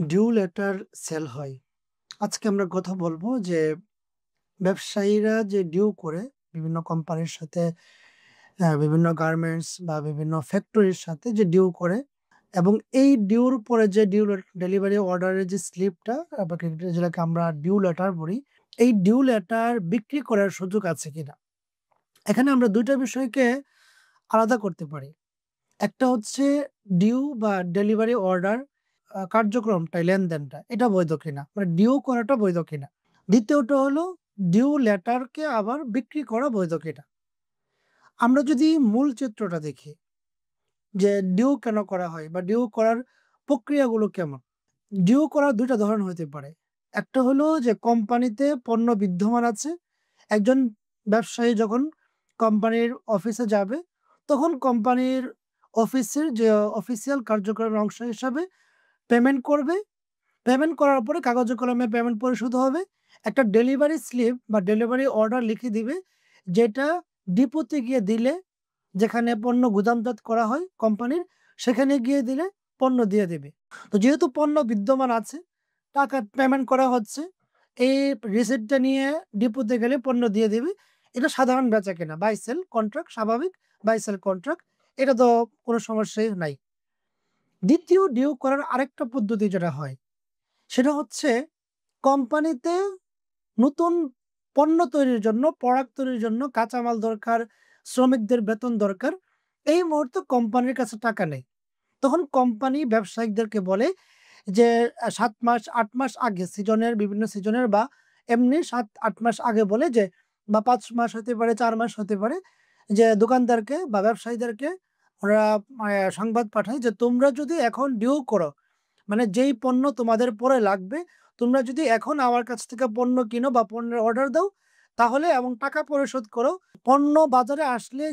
Due letter sell হয়। আজকে আমরা কথা বলব যে ব্যবসায়ীরা যে ডিউ করে বিভিন্ন কোম্পানির সাথে বিভিন্ন গার্মেন্টস বা বিভিন্ন ফ্যাক্টরির সাথে যে ডিউ করে এবং এই ডিউর পরে যে ডেলিভারি অর্ডারের যে স্লিপটা বা যেটাকে আমরা ডিউ লেটার বলি, এই ডিউ লেটার বিক্রি করার সুযোগ আছে কিনা? এখানে আমরা ২ টা বিষয়কে আলাদা করতে পারি। একটা হচ্ছে ডিউ বা ডেলিভারি অর্ডার কার্যক্রমটা, লেনদেনটা এটা বৈধ কিনা? মানে ডিউ করাটা বৈধ কিনা? দ্বিতীয়টা হলো ডিউ লেটারকে আবার বিক্রি করা বৈধ কিনা? আমরা যদি মূল চিত্রটা দেখি যে ডিউ কেন করা হয় বা ডিউ করার প্রক্রিয়াগুলো কেমন? ডিউ করার ২ টা ধরন হইতে পারে। একটা হলো যে কোম্পানিতে পণ্য বিদ্যমান আছে। একজন ব্যবসায়ী যখন কোম্পানির অফিসে যাবে, তখন কোম্পানির অফিসের যে অফিসিয়াল কার্যক্রমের অংশ হিসাবে পেমেন্ট করবে। পেমেন্ট করার পরে কাগজে কলমে পেমেন্ট পরিশোধ হবে। একটা ডেলিভারি স্লিপ বা ডেলিভারি অর্ডার লিখে দিবে, যেটা ডিপোতে গিয়ে দিলে, যেখানে পণ্য গুদামজাত করা হয় কোম্পানির, সেখানে গিয়ে দিলে পণ্য দিয়ে দিবে। তো যেহেতু পণ্য বিদ্যমান আছে, টাকা পেমেন্ট করা হচ্ছে, এই রিসিপ্টটা নিয়ে ডিপোতে গেলে পণ্য দিয়ে দিবে। এটা সাধারণ বেচাকেনা, বাই সেল কন্ট্রাক্ট, স্বাভাবিক বাই সেল কন্ট্রাক্ট। এটা তো কোনো সমস্যাই নাই। দ্বিতীয় ডিউ করার আরেকটা পদ্ধতি যেটা হয়, সেটা হচ্ছে কোম্পানিতে নতুন পণ্য তৈরির জন্য, প্রোডাক্ট তৈরির জন্য কাঁচামাল দরকার, শ্রমিকদের বেতন দরকার। এই মুহূর্তে কোম্পানির কাছে টাকা নেই। তখন কোম্পানি ব্যবসায়িকদেরকে বলে যে ৭ মাস ৮ মাস আগে বিভিন্ন সিজনের বা এমনি ৭-৮ মাস আগে বলে যে, বা ৫ মাস হতে পারে, ৪ মাস হতে পারে, যে দোকানদারকে বা ব্যবসায়ীদেরকে ওরা সংবাদ পাঠায় যে, "তোমরা যদি এখন ডিউ করো, মানে যেই পণ্য তোমাদের পরে লাগবে, তোমরা যদি এখন আমার কাছ থেকে পণ্য কিনো বা পণ্যের অর্ডার দাও, তাহলে এবং টাকা পরিশোধ করো, পণ্য বাজারে আসলে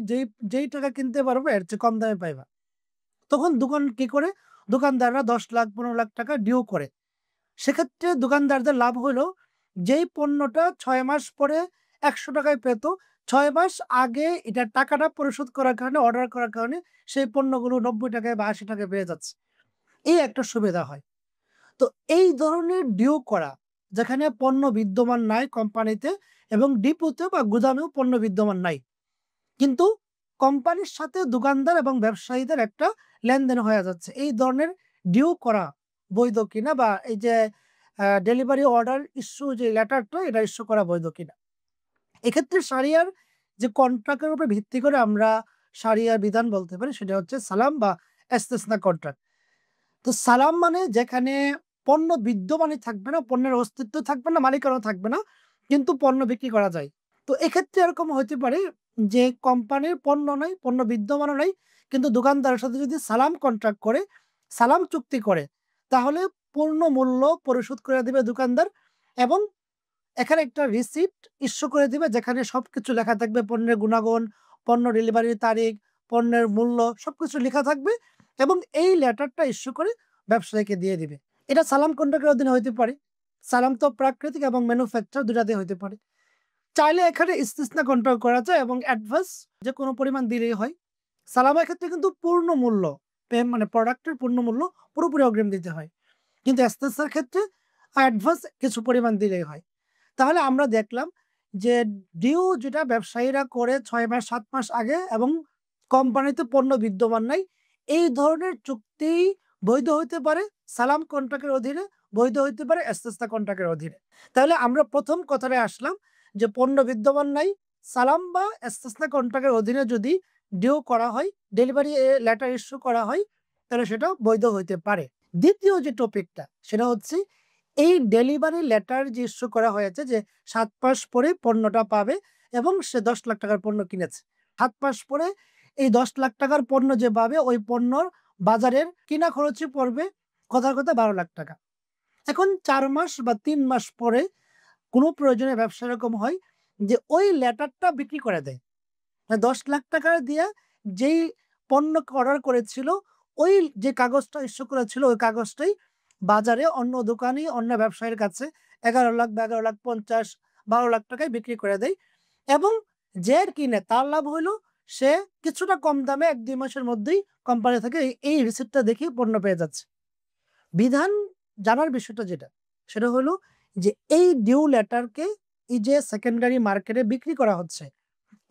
যেই টাকা কিনতে পারবে এর চেয়ে কম দামে পাইবা।" তখন দোকান কি করে? দোকানদাররা ১০ লাখ ১৫ লাখ টাকা ডিউ করে। সেক্ষেত্রে দোকানদারদের লাভ হলো, যেই পণ্যটা ৬ মাস পরে ৳১০০ য় পেত, ৬ মাস আগে এটার টাকাটা পরিশোধ করার কারণে, অর্ডার করার কারণে সেই পণ্যগুলো ৳৯০ বা ৳৮০ পেয়ে যাচ্ছে। এই একটা সুবিধা হয়। তো এই ধরনের ডিউ করা, যেখানে পণ্য বিদ্যমান নাই কোম্পানিতে এবং ডিপোতে বা গুদামেও পণ্য বিদ্যমান নাই, কিন্তু কোম্পানির সাথে দোকানদার এবং ব্যবসায়ীদের একটা লেনদেন হয়ে যাচ্ছে। এই ধরনের ডিউ করা বৈধ কিনা, বা এই যে ডেলিভারি অর্ডার ইস্যু যে লেটারটা, এটা ইস্যু করা বৈধ কিনা? এক্ষেত্রে শারিয়ার যে কন্ট্রাক্টের উপর ভিত্তি করে আমরা শারিয়ার বিধান বলতে পারি, সেটা হচ্ছে সালাম বা ইস্তেসনা কন্ট্রাক্ট। তো সালাম মানে যেখানে পণ্য বিদ্যমানই থাকবে না, পণ্যের অস্তিত্ব থাকবে না, মালিকানাও থাকবে না, কিন্তু পণ্য বিক্রি করা যায়। তো এক্ষেত্রে এরকম হইতে পারে যে কোম্পানির পণ্য নাই, পণ্য বিদ্যমানও নাই, কিন্তু দোকানদারের সাথে যদি সালাম কন্ট্রাক্ট করে, সালাম চুক্তি করে, তাহলে পূর্ণ মূল্য পরিশোধ করে দিবে দোকানদার এবং এখানে একটা রিসিপ্ট ইস্যু করে দিবে, যেখানে সবকিছু লেখা থাকবে, পণ্যের গুণাগুণ, পণ্য ডেলিভারির তারিখ, পণ্যের মূল্য সবকিছু লেখা থাকবে এবং এই লেটারটা ইস্যু করে ব্যবসায়ীকে দিয়ে দিবে। এটা সালাম কন্ট্রাক্টের অধীনে হইতে পারে। সালাম তো প্রাকৃতিক এবং ম্যানুফ্যাকচার ২ টাতেই হইতে পারে। চাইলে এখানে ইস্তিসনা কন্ট্রোল করা যায় এবং অ্যাডভান্স যেকোনো পরিমাণ দিলেই হয়। সালামের ক্ষেত্রে কিন্তু পূর্ণ মূল্য, মানে প্রোডাক্টের পূর্ণ মূল্য পুরোপুরি অগ্রিম দিতে হয়। কিন্তু ইস্তেসার ক্ষেত্রে অ্যাডভান্স কিছু পরিমাণ দিলেই হয়। তাহলে আমরা দেখলাম যে ডিউ যেটা ব্যবসায়ীরা করে ৬ মাস ৭ মাস আগে এবং কোম্পানিতে পণ্য বিদ্যমান নাই, এই ধরনের চুক্তি বৈধ হইতে পারে সালাম কন্ট্রাক্টের অধীনে, বৈধ হইতে পারে ইস্তেসনা কন্ট্রাক্টের অধীনে। তাহলে আমরা ১ম কথাটায় আসলাম যে পণ্য বিদ্যমান নাই, সালাম বা ইস্তেসনা কন্ট্রাক্টের অধীনে যদি ডিউ করা হয়, ডেলিভারি লেটার ইস্যু করা হয়, তাহলে সেটা বৈধ হইতে পারে। ২য় যে টপিকটা, সেটা হচ্ছে এই ডেলিভারি লেটার যে ইস্যু করা হয়েছে যে ৭ মাস পরে পণ্যটা পাবে এবং সে ৳১০,০০,০০০ র পণ্য কিনেছে। ৭ মাস পরে এই ৳১০,০০,০০০ র পণ্য যে পাবে, ওই পণ্যর বাজারের কিনা খরচই পড়বে কথার কথা ৳১২,০০,০০০। এখন ৪ মাস বা ৩ মাস পরে কোনো প্রয়োজনে ব্যবসা এরকম হয় যে ওই লেটারটা বিক্রি করে দেয়। মানে ৳১০,০০,০০০ দিয়ে যেই পণ্য অর্ডার করেছিল, ওই যে কাগজটা ইস্যু করেছিল, ওই কাগজটাই বাজারে অন্য দোকানি, অন্য ব্যবসায়ীর কাছে ১১,০০,০০০ বা ১১,৫০,০০০, ৳১২,০০,০০০ বিক্রি করে দেয় এবং যে কিনে তার লাভ হইলো, সে কিছুটা কম দামে ১-২ মাসের মধ্যেই কোম্পানি থেকে এই রিসিপ্টটা দেখিয়ে পণ্য পেয়ে যাচ্ছে। বিধান জানার বিষয়টা যেটা, সেটা হলো যে এই ডিউ লেটারকে এই যে সেকেন্ডারি মার্কেটে বিক্রি করা হচ্ছে,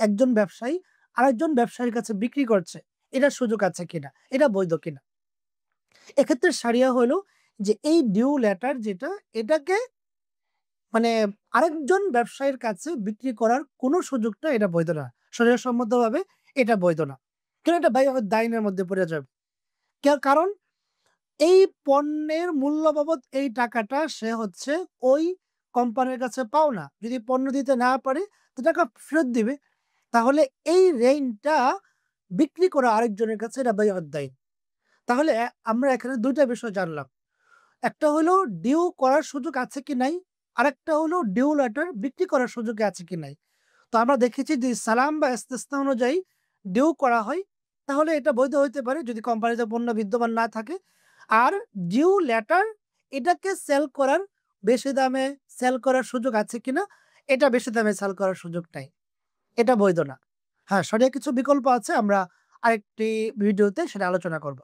একজন ব্যবসায়ী আরেকজন ব্যবসায়ীর কাছে বিক্রি করছে। এটার সুযোগ আছে কিনা? এটা বৈধ কিনা? এক্ষেত্রে শারিয়া হলো যে এই ডিউ লেটার যেটা, এটাকে মানে আরেকজন ব্যবসায়ীর কাছে বিক্রি করার কোনো সুযোগটা এটা বৈধ না। শরীয়তসম্মতভাবে এটা বৈধ না। কেন এটা বাইউদ দাইনের মধ্যে পড়ে যাবে। কারণ এই পণ্যের মূল্য বাবদ এই টাকাটা সে হচ্ছে ওই কোম্পানির কাছে পাওনা। যদি পণ্য দিতে না পারে তো টাকা ফেরত দিবে। তাহলে এই ঋণটা বিক্রি করা আরেকজনের কাছে এটা বাইউদ দাইন। তাহলে আমরা এখানে ২ টা বিষয় জানলাম। একটা হলো ডিউ করার সুযোগ আছে কি নাই, আরেকটা হলো ডিউ লেটার বিক্রি করার সুযোগ আছে কি নাই। তো আমরা দেখেছি যে সালাম বা ইস্তিসনা অনুযায়ী ডিউ করা হয়, তাহলে এটা বৈধ হইতে পারে যদি কোম্পানিতে পণ্য বিদ্যমান না থাকে। আর ডিউ লেটার এটাকে সেল করার বেশি দামে সেল করার সুযোগ আছে কিনা, এটা বেশি দামে সেল করার সুযোগ নাই। এটা বৈধ না। হ্যাঁ, শরিয়া কিছু বিকল্প আছে, আমরা আরেকটি ভিডিওতে সেটা আলোচনা করব।